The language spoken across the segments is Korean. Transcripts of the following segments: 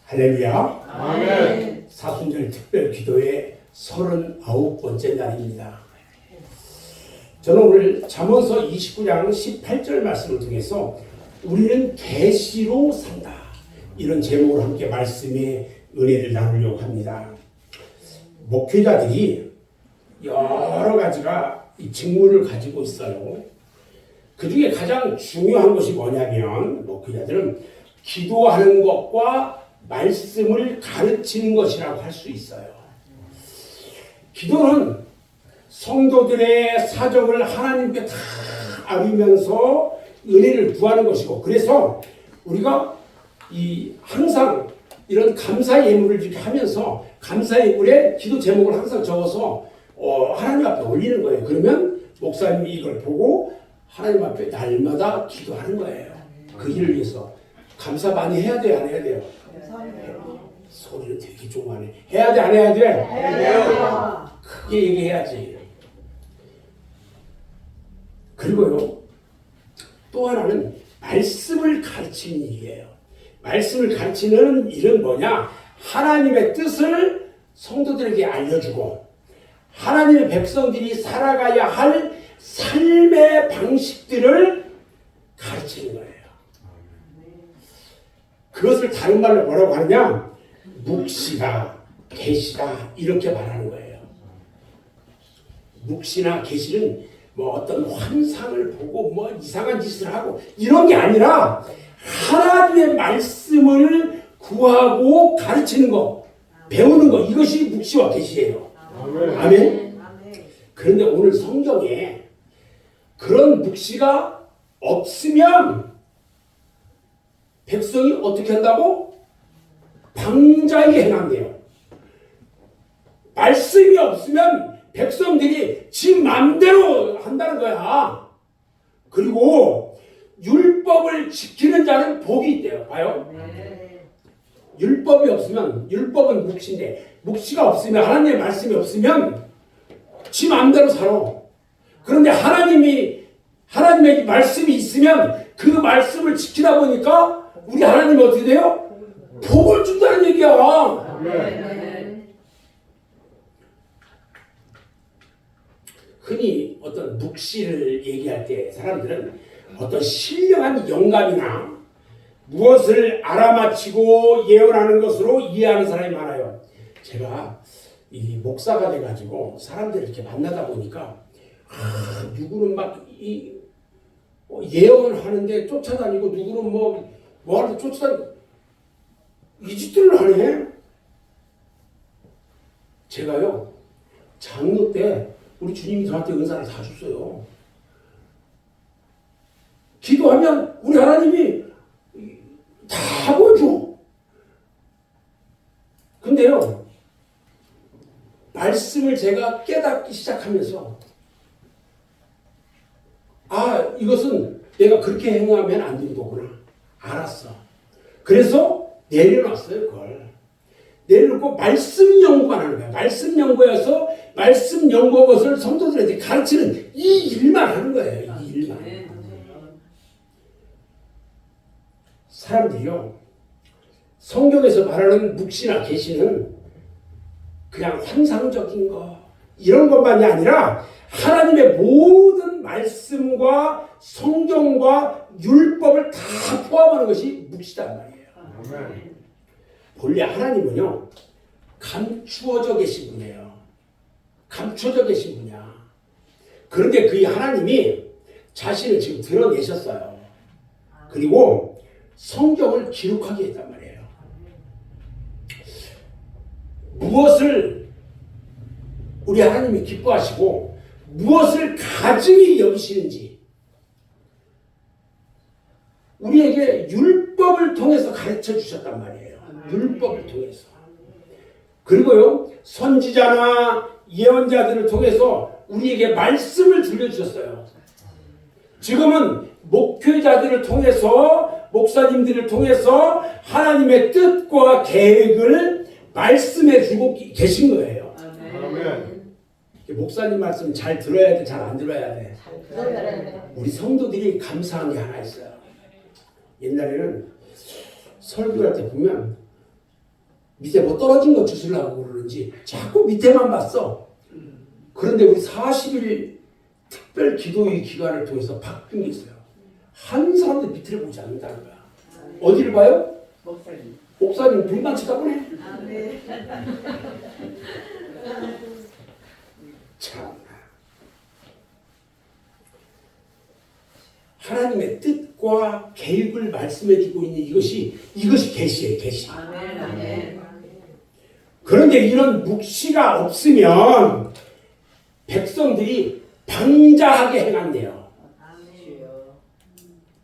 할렐루야. 아멘. 사순절 특별 기도의 39번째 날입니다. 저는 오늘 잠언서 29장 18절 말씀을 통해서 우리는 계시로 산다, 이런 제목으로 함께 말씀의 은혜를 나누려고 합니다. 목회자들이 여러 가지가 이 직무를 가지고 있어요. 그 중에 가장 중요한 것이 뭐냐면, 목회자들은 기도하는 것과 말씀을 가르치는 것이라고 할 수 있어요. 기도는 성도들의 사정을 하나님께 다 알리면서 은혜를 구하는 것이고, 그래서 우리가 항상 이런 감사 예물을 이렇게 하면서 감사 예물에 기도 제목을 항상 적어서 하나님 앞에 올리는 거예요. 그러면 목사님이 이걸 보고 하나님 앞에 날마다 기도하는 거예요. 그 일을 위해서. 감사 많이 해야 돼요, 안 해야 돼요? 소리를 되게 좋아하네. 해야 돼, 안 해야 돼? 해야 돼요. 크게 얘기해야지. 그리고요, 또 하나는 말씀을 가르치는 일이에요. 말씀을 가르치는 일은 뭐냐? 하나님의 뜻을 성도들에게 알려주고, 하나님의 백성들이 살아가야 할 삶의 방식들을 가르치는 거예요. 그것을 다른 말로 뭐라고 하느냐? 묵시다, 계시다, 이렇게 말하는 거예요. 묵시나 계시는 뭐 어떤 환상을 보고 뭐 이상한 짓을 하고 이런 게 아니라 하나님의 말씀을 구하고 가르치는 거, 배우는 거, 이것이 묵시와 계시예요. 아멘. 그런데 오늘 성경에 그런 묵시가 없으면 백성이 어떻게 한다고? 방자에게 행한대요. 말씀이 없으면 백성들이 지 마음대로 한다는 거야. 그리고 율법을 지키는 자는 복이 있대요. 봐요. 율법이 없으면, 율법은 묵시인데 묵시가 없으면, 하나님의 말씀이 없으면 지 마음대로 살아. 그런데 하나님의 말씀이 있으면 그 말씀을 지키다 보니까 우리 하나님이 어떻게 돼요? 복을 준다는 얘기야. 흔히 어떤 묵시를 얘기할 때 사람들은 어떤 신령한 영감이나 무엇을 알아맞히고 예언하는 것으로 이해하는 사람이 많아요. 제가 이 목사가 돼가지고 사람들을 이렇게 만나다 보니까 누구는 막 예언하는데 쫓아다니고, 누구는 뭐 하는데 쫓아다니고, 이 짓들을 하네. 제가요, 장로 때 우리 주님이 저한테 은사를 다 줬어요. 기도하면 우리 하나님이 다 보여줘. 근데요, 말씀을 제가 깨닫기 시작하면서 이것은 내가 그렇게 행하면 안 되는 거구나. 알았어. 그래서 내려놨어요, 그걸. 내려놓고 말씀 연구만 하는 거야. 말씀 연구여서 말씀 연구한 것을 성도들한테 가르치는 이 일만 하는 거예요. 이 일만. 사람들이요, 성경에서 말하는 묵시나 계시는 그냥 환상적인 거, 이런 것만이 아니라 하나님의 모든 말씀과 성경과 율법을 다 포함하는 것이 묵시단 말이에요. 본래 하나님은요, 감추어져 계신 분이에요. 감추어져 계신 분이야. 그런데 그 하나님이 자신을 지금 드러내셨어요. 그리고 성경을 기록하게 했단 말이에요. 무엇을 우리 하나님이 기뻐하시고 무엇을 가증히 여기시는지 우리에게 율법을 통해서 가르쳐 주셨단 말이에요. 율법을 통해서. 그리고요, 선지자나 예언자들을 통해서 우리에게 말씀을 들려주셨어요. 지금은 목회자들을 통해서, 목사님들을 통해서 하나님의 뜻과 계획을 말씀해 주고 계신 거예요. 아멘. 목사님 말씀 잘 들어야 돼, 잘 안 들어야 돼? 우리 성도들이 감사한 게 하나 있어요. 옛날에는 설교할 때 보면 밑에 뭐 떨어진 거 주스려고 그러는지 자꾸 밑에만 봤어. 그런데 우리 40일 특별 기도의 기간을 통해서 바뀐 게 있어요. 한 사람도 밑을 보지 않는다는 거야. 어디를 봐요? 목사님. 목사님 눈만 쳐다보네. 아멘. 참. 하나님의 뜻과 계획을 말씀해주고 있는 이것이 계시예요, 계시. 아멘. 아멘. 그런데 이런 묵시가 없으면 백성들이 방자하게 행한대요. 주여.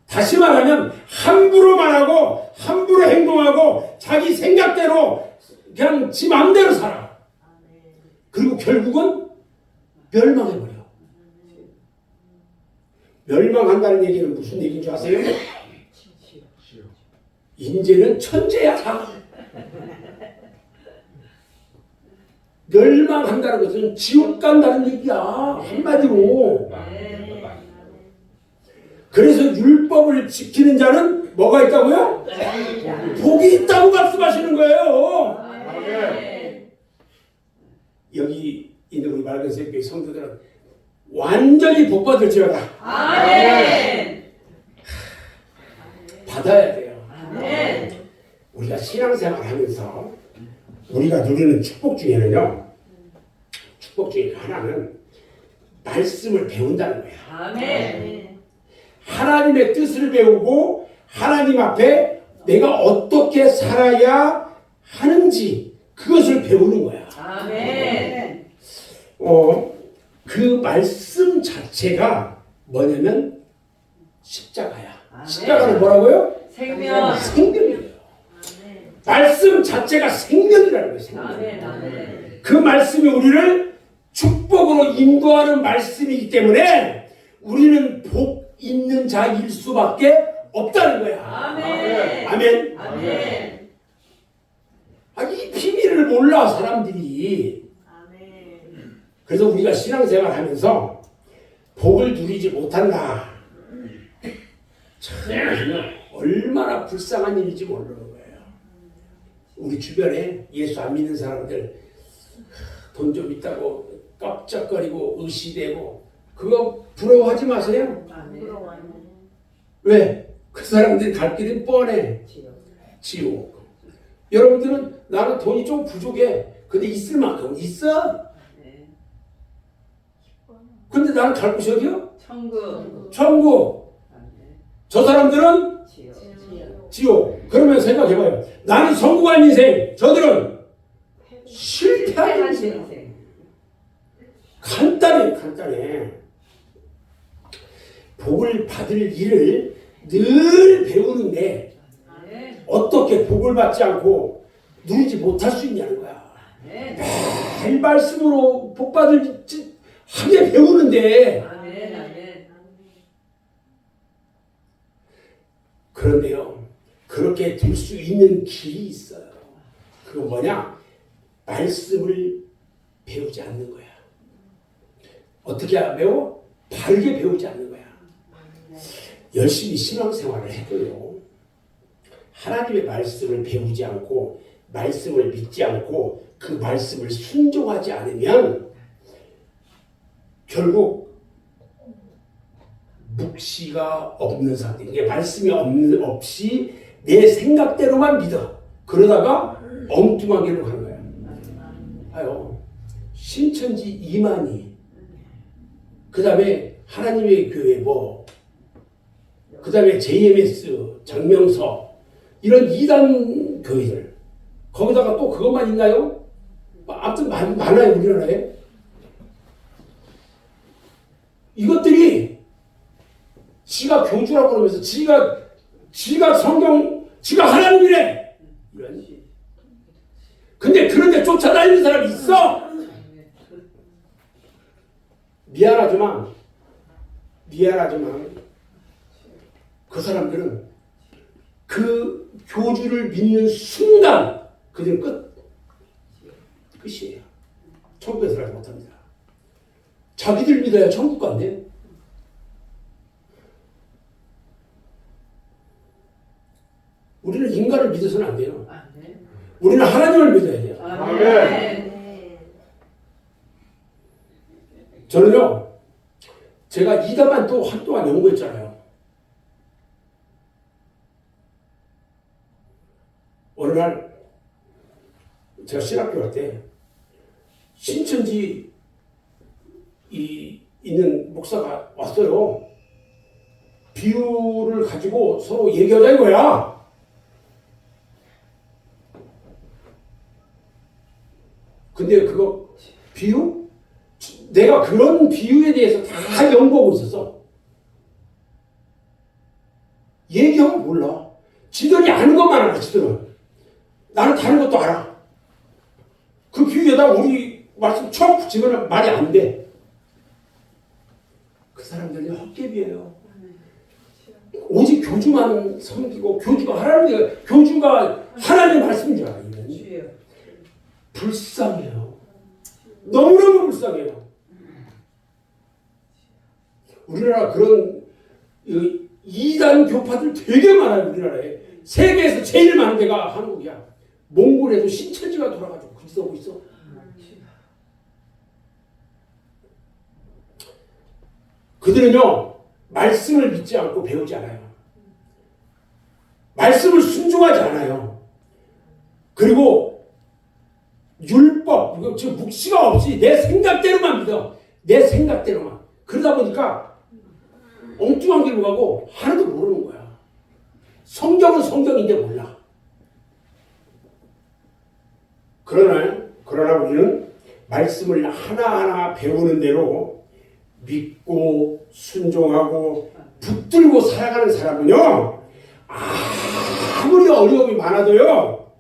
다시 말하면 함부로 말하고 함부로 행동하고 자기 생각대로 그냥 지 마음대로 살아. 그리고 결국은 멸망해버려. 멸망한다는 얘기는 무슨 얘기인 줄 아세요? 인제는 천재야 다. 멸망한다는 것은 지옥 간다는 얘기야. 한마디로. 그래서 율법을 지키는 자는 뭐가 있다고요? 복이 있다고 말씀하시는 거예요. 여기 있는 우리 맑은 새끼 성도들은 완전히 복 받을지어다. 아멘. 받아야 돼요. 아멘. 우리가 신앙생활 하면서 우리가 누리는 축복 중에는요. 축복 중에 하나는 말씀을 배운다는 거야. 아멘. 하나님의 뜻을 배우고 하나님 앞에 내가 어떻게 살아야 하는지 그것을 배우는 거야. 아멘. 그 말씀 자체가 뭐냐면 십자가야. 아멘. 십자가는 뭐라고요? 생명. 생명이에요. 말씀 자체가 생명이라는 거예요. 생명. 아멘. 아멘. 그 말씀이 우리를 축복으로 인도하는 말씀이기 때문에 우리는 복 있는 자일 수밖에 없다는 거야. 아멘. 아멘. 아멘. 이 비밀을 몰라 사람들이. 그래서 우리가 신앙생활 하면서 복을 누리지 못한다. 참 얼마나 불쌍한 일인지 모르는 거예요. 우리 주변에 예수 안 믿는 사람들 돈 좀 있다고 깜짝거리고 의시되고 그거 부러워하지 마세요. 왜? 그 사람들이 갈 길은 뻔해. 지옥. 여러분들은 나는 돈이 좀 부족해. 근데 있을 만큼 있어. 근데 나는 갈 곳이 어디요? 천국. 천국. 저 사람들은 지옥. 지옥. 그러면 생각해봐요. 나는 성공한 인생. 저들은 실패한 인생. 간단해. 복을 받을 일을 늘 배우는데 어떻게 복을 받지 않고 누리지 못할 수 있냐는 거야. 매일 말씀으로 복 받을 하게 배우는데 아멘. 아멘. 그런데요 그렇게 될 수 있는 길이 있어요. 그건 뭐냐? 말씀을 배우지 않는 거야. 어떻게 배워? 바르게 배우지 않는 거야. 열심히 신앙생활을 해도요 하나님의 말씀을 배우지 않고 말씀을 믿지 않고 그 말씀을 순종하지 않으면 결국 묵시가 없는 상태. 이게 말씀이 없이 내 생각대로만 믿어. 그러다가 엉뚱한 길로 가는 거야. 봐요. 신천지 이만희, 그 다음에 하나님의 교회 그 다음에 JMS, 장명서 이런 이단 교회들 거기다가 또 그것만 있나요? 아무튼 많아요 우리나라에. 이것들이 지가 교주라고 그러면서 지가 성경 지가 하나님이래. 근데 그런데 쫓아다니는 사람이 있어. 미안하지만 그 사람들은 그 교주를 믿는 순간 그들은 끝이에요. 천국에 들어가지 못합니다. 자기들 믿어야 천국 간대. 우리는 인간을 믿어서는 안 돼요. 우리는 하나님을 믿어야 돼요. 아멘. 저는요, 제가 이다만 또 한동안 연구했잖아요. 어느 날 제가 신학교 갈 때 신천지 있는 목사가 왔어요. 비유를 가지고 서로 얘기하자 이거야. 근데 그거 비유? 내가 그런 비유에 대해서 다 연구하고 있었어. 얘기하면 몰라. 지들이 아는 것만 알아, 지들은. 나는 다른 것도 알아. 그 비유에다 우리 말씀 척 붙이면 말이 안 돼. 그 사람들이 헛개비예요. 오직 교주만 섬기고 교주가 하나님 말씀인 줄 알아요. 불쌍해요. 너무너무 불쌍해요. 우리나라 그런 이단 교파들 되게 많아요. 우리나라에. 세계에서 제일 많은 데가 한국이야. 몽골에도 신천지가 돌아가지고 그 짓 하고 있어. 그들은요, 말씀을 믿지 않고 배우지 않아요. 말씀을 순종하지 않아요. 그리고 율법, 지금 묵시가 없이 내 생각대로만 믿어. 내 생각대로만. 그러다 보니까 엉뚱한 길로 가고 하나도 모르는 거야. 성경은 성경인데 몰라. 그러나 우리는 말씀을 하나하나 배우는 대로 믿고 순종하고 붙들고 살아가는 사람은요, 아무리 어려움이 많아도요,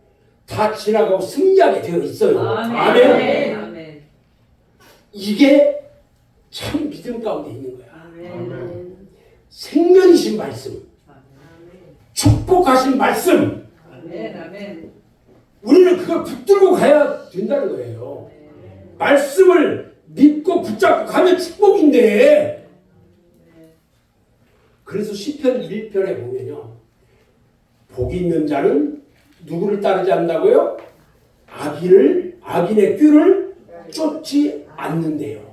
다 지나가고 승리하게 되어 있어요. 아멘. 이게 참 믿음 가운데 있는 거야. 아멘. 생명이신 말씀, 축복하신 말씀. 아멘. 우리는 그걸 붙들고 가야 된다는 거예요. 말씀을 믿고 붙잡고 가면 축복인데. 그래서 시편 1편에 보면요, 복이 있는 자는 누구를 따르지 않는다고요? 악인의 꾀를 쫓지 않는데요.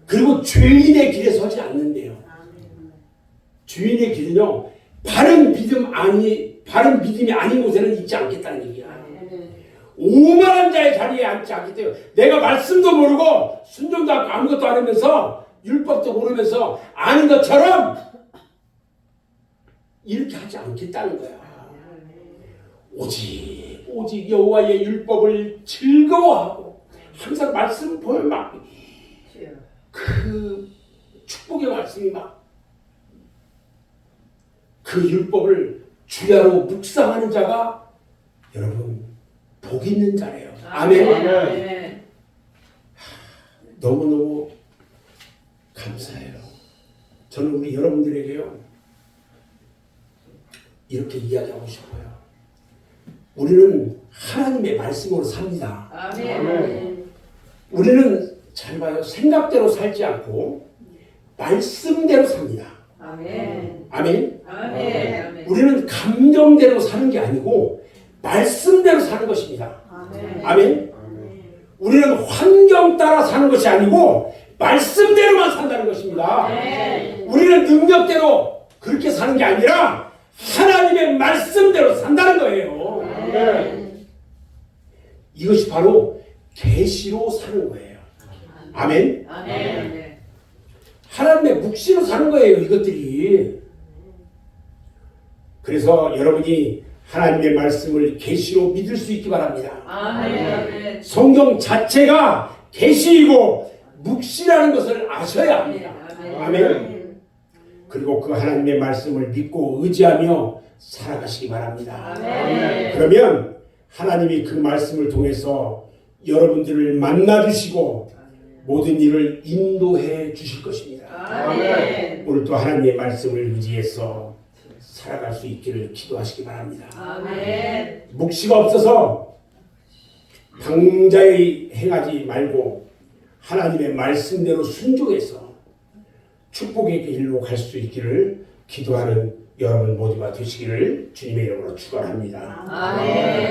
그리고 죄인의 길에 서지 않는데요. 죄인의 길은요, 바른 믿음이 아닌 곳에는 있지 않겠다는 얘기야. 오만한 자의 자리에 앉지 않기 때문에 내가 말씀도 모르고 순종도 않고 아무것도 안 하면서 율법도 모르면서 아는 것처럼 이렇게 하지 않겠다는 거야. 오직 여호와의 율법을 즐거워하고 항상 말씀 보면 막 그 축복의 말씀이 막 그 율법을 주야로 묵상하는 자가 여러분 복 있는 자래요. 아멘. 너무너무 감사해요. 저는 우리 여러분들에게요, 이렇게 이야기하고 싶어요. 우리는 하나님의 말씀으로 삽니다. 아멘. 우리는 잘 봐요. 생각대로 살지 않고 말씀대로 삽니다. 아멘. 아멘. 아멘. 우리는 감정대로 사는 게 아니고 말씀대로 사는 것입니다. 아멘. 우리는 환경 따라 사는 것이 아니고 말씀대로만 산다는 것입니다. 우리는 능력대로 그렇게 사는 게 아니라 하나님의 말씀대로 산다는 거예요. 이것이 바로 계시로 사는 거예요. 아멘. 하나님의 묵시로 사는 거예요, 이것들이. 그래서 여러분이 하나님의 말씀을 계시로 믿을 수 있기 바랍니다. 아멘. 성경 자체가 계시이고 묵시라는 것을 아셔야 합니다. 아멘. 그리고 그 하나님의 말씀을 믿고 의지하며 살아가시기 바랍니다. 아멘. 그러면 하나님이 그 말씀을 통해서 여러분들을 만나주시고 모든 일을 인도해 주실 것입니다. 아멘. 오늘도 하나님의 말씀을 의지해서 살아갈 수 있기를 기도하시기 바랍니다. 아멘. 묵시가 없어서 방자에 행하지 말고 하나님의 말씀대로 순종해서 축복의 길로 갈 수 있기를 기도하는 여러분 모두가 되시기를 주님의 이름으로 축원합니다. 아멘.